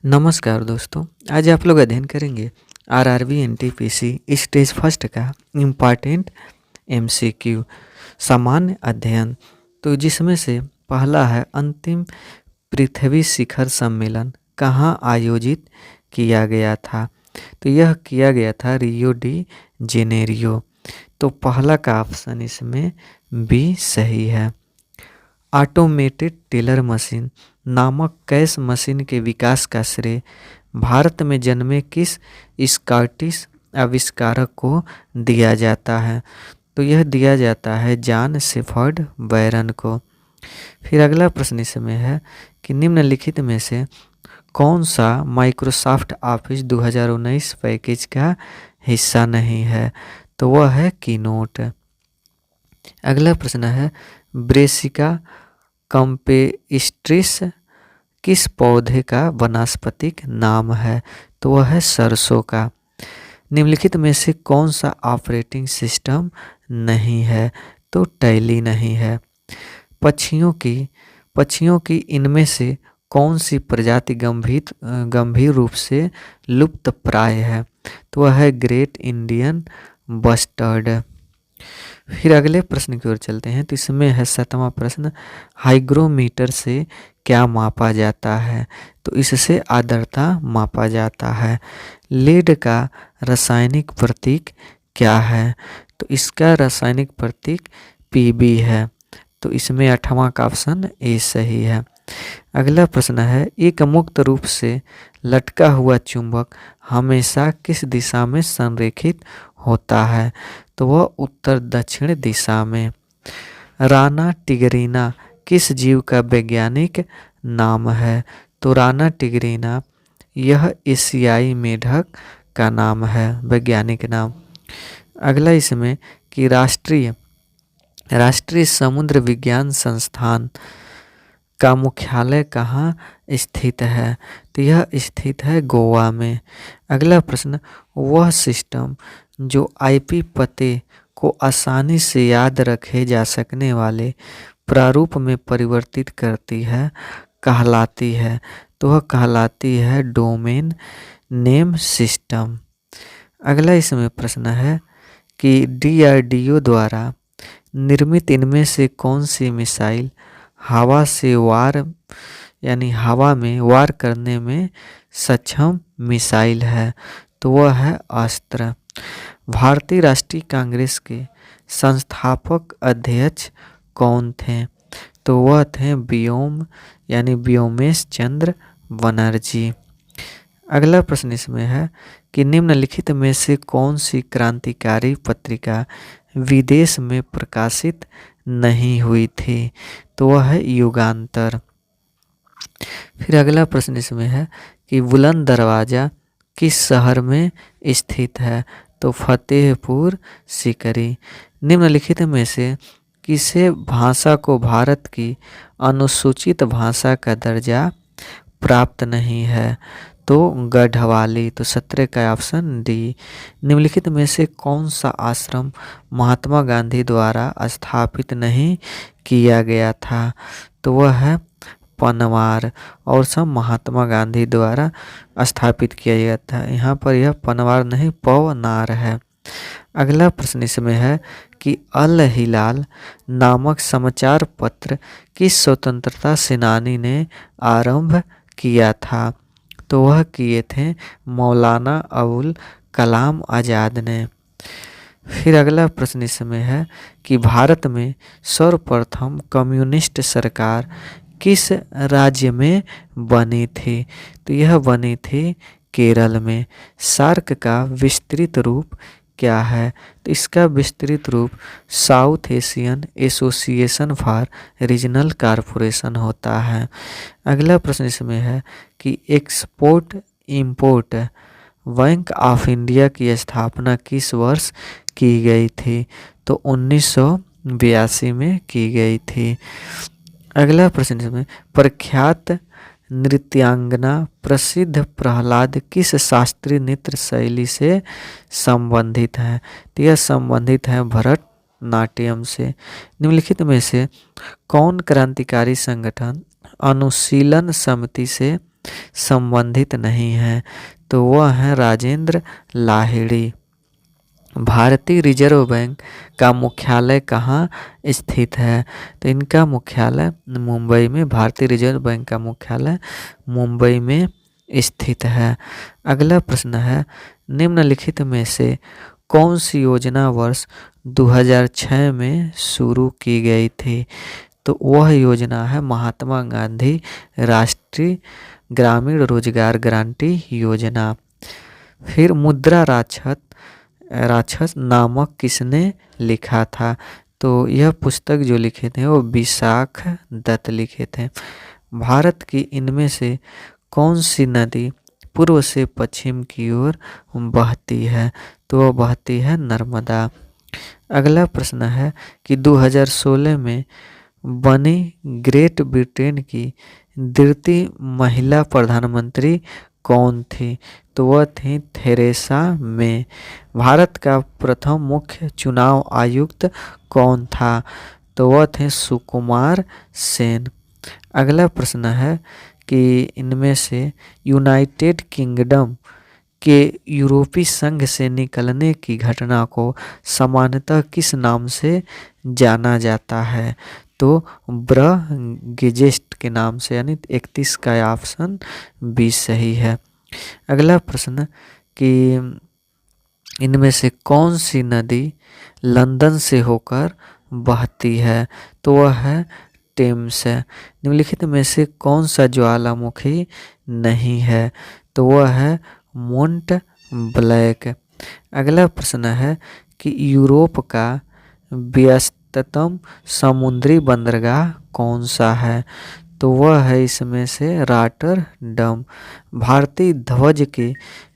नमस्कार दोस्तों। आज आप लोग अध्ययन करेंगे आरआरबी एनटीपीसी स्टेज फर्स्ट का इम्पॉर्टेंट एमसीक्यू सामान्य अध्ययन। तो जिसमें से पहला है अंतिम पृथ्वी शिखर सम्मेलन कहाँ आयोजित किया गया था। तो यह किया गया था रियो डी जेनेरियो। तो पहला का ऑप्शन इसमें बी सही है। ऑटोमेटेड टेलर मशीन नामक कैश मशीन के विकास का श्रेय भारत में जन्मे किस स्कॉटिश आविष्कारक को दिया जाता है। तो यह दिया जाता है जॉन शेफर्ड बैरन को। फिर अगला प्रश्न इसमें है कि निम्नलिखित में से कौन सा माइक्रोसॉफ्ट ऑफिस 2019 पैकेज का हिस्सा नहीं है। तो वह है कीनोट। अगला प्रश्न है ब्रेसिका कंपेस्ट्रिस किस पौधे का वानस्पतिक नाम है। तो वह है सरसों का। निम्नलिखित में से कौन सा ऑपरेटिंग सिस्टम नहीं है। तो टैली नहीं है। पक्षियों की इनमें से कौन सी प्रजाति गंभीर रूप से लुप्त प्राय है। तो वह है ग्रेट इंडियन बस्टर्ड। फिर अगले प्रश्न की ओर चलते हैं। तो इसमें है 7वां प्रश्न हाइग्रोमीटर से क्या मापा जाता है। तो इससे आर्द्रता मापा जाता है। लीड का रासायनिक प्रतीक क्या है। तो इसका रासायनिक प्रतीक पीबी है। तो इसमें 8वां का ऑप्शन ए सही है। अगला प्रश्न है एक मुक्त रूप से लटका हुआ चुंबक हमेशा किस दिशा में संरेखित होता है। तो वह उत्तर दक्षिण दिशा में। राना टिगरीना किस जीव का वैज्ञानिक नाम है। तो राना टिगरीना यह एशियाई मेढक का नाम है, वैज्ञानिक नाम। अगला इसमें कि राष्ट्रीय समुद्र विज्ञान संस्थान का मुख्यालय कहाँ स्थित है। तो यह स्थित है गोवा में। अगला प्रश्न वह सिस्टम जो आईपी पते को आसानी से याद रखे जा सकने वाले प्रारूप में परिवर्तित करती है कहलाती है। तो वह कहलाती है डोमेन नेम सिस्टम। अगला इसमें प्रश्न है कि डीआरडीओ द्वारा निर्मित इनमें से कौन सी मिसाइल हवा में वार करने में सक्षम मिसाइल है। तो वह है अस्त्र। भारतीय राष्ट्रीय कांग्रेस के संस्थापक अध्यक्ष कौन थे। तो वह थे व्योमेश चंद्र बनर्जी। अगला प्रश्न इसमें है कि निम्नलिखित में से कौन सी क्रांतिकारी पत्रिका विदेश में प्रकाशित नहीं हुई थी। तो वह है युगांतर। फिर अगला प्रश्न इसमें है कि बुलंद दरवाजा किस शहर में स्थित है। तो फतेहपुर सीकरी। निम्नलिखित में से किसे भाषा को भारत की अनुसूचित भाषा का दर्जा प्राप्त नहीं है। तो गढ़वाली। तो 17 का ऑप्शन डी। निम्नलिखित में से कौन सा आश्रम महात्मा गांधी द्वारा स्थापित नहीं किया गया था। तो वह है पनवार और सब महात्मा गांधी द्वारा स्थापित किया गया था। यहाँ पर यह पनवार नहीं पवनार है। अगला प्रश्न इसमें है कि अल हिलाल नामक समाचार पत्र किस स्वतंत्रता सेनानी ने आरंभ किया था। तो वह किए थे मौलाना अबुल कलाम आज़ाद ने। फिर अगला प्रश्न इसमें है कि भारत में सर्वप्रथम कम्युनिस्ट सरकार किस राज्य में बनी थी। तो यह बनी थी केरल में। सार्क का विस्तृत रूप क्या है। तो इसका विस्तृत रूप south Asian association for regional corporation होता है। अगला प्रश्न इसमें है कि export import bank of India की स्थापना किस वर्ष की गई थी। तो 1982 में की गई थी। अगला प्रश्न इसमें प्रख्यात नृत्यांगना प्रसिद्ध प्रहलाद किस शास्त्रीय नृत्य शैली से संबंधित है। तो यह संबंधित है भरतनाट्यम से। निम्नलिखित में से कौन क्रांतिकारी संगठन अनुशीलन समिति से संबंधित नहीं है, तो वह है राजेंद्र लाहिड़ी। भारतीय रिजर्व बैंक का मुख्यालय कहाँ स्थित है? तो इनका मुख्यालय मुंबई में, भारतीय रिजर्व बैंक का मुख्यालय मुंबई में स्थित है। अगला प्रश्न है, निम्नलिखित में से कौन सी योजना वर्ष 2006 में शुरू की गई थी? तो वह योजना है महात्मा गांधी राष्ट्रीय ग्रामीण रोजगार गारंटी योजना। फिर मुद्रा राक्षस नामक किसने लिखा था? तो यह पुस्तक जो लिखे थे वो विशाख दत्त लिखे थे। भारत की इनमें से कौन सी नदी पूर्व से पश्चिम की ओर बहती है? तो वह बहती है नर्मदा। अगला प्रश्न है कि 2016 में बनी ग्रेट ब्रिटेन की द्वितीय महिला प्रधानमंत्री कौन थी? तो वह थी थेरेसा मे। भारत का प्रथम मुख्य चुनाव आयुक्त कौन था? तो वह थे सुकुमार सेन। अगला प्रश्न है कि इनमें से यूनाइटेड किंगडम के यूरोपीय संघ से निकलने की घटना को सामान्यतः किस नाम से जाना जाता है? तो ब्रेक्जिट के नाम से, यानी 31 का ऑप्शन बी सही है। अगला प्रश्न कि इनमें से कौन सी नदी लंदन से होकर बहती है? तो वह है टेम्स है। निम्नलिखित में से कौन सा ज्वालामुखी नहीं है? तो वह है मोंट ब्लैक। अगला प्रश्न है कि यूरोप का व्यस्ततम समुद्री बंदरगाह कौन सा है? तो वह है इसमें से रॉटरडम। भारतीय ध्वज के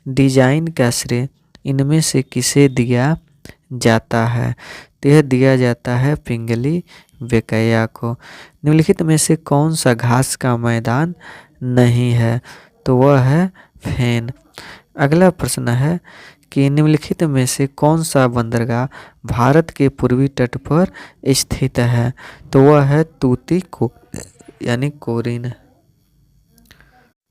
डिजाइन का श्रेय इनमें से किसे दिया जाता है? तो यह दिया जाता है पिंगली वेंकैया को। निम्नलिखित में से कौन सा घास का मैदान नहीं है? तो वह है फेन। अगला प्रश्न है कि निम्नलिखित में से कौन सा बंदरगाह भारत के पूर्वी तट पर स्थित है? तो वह है यानी कोरिन।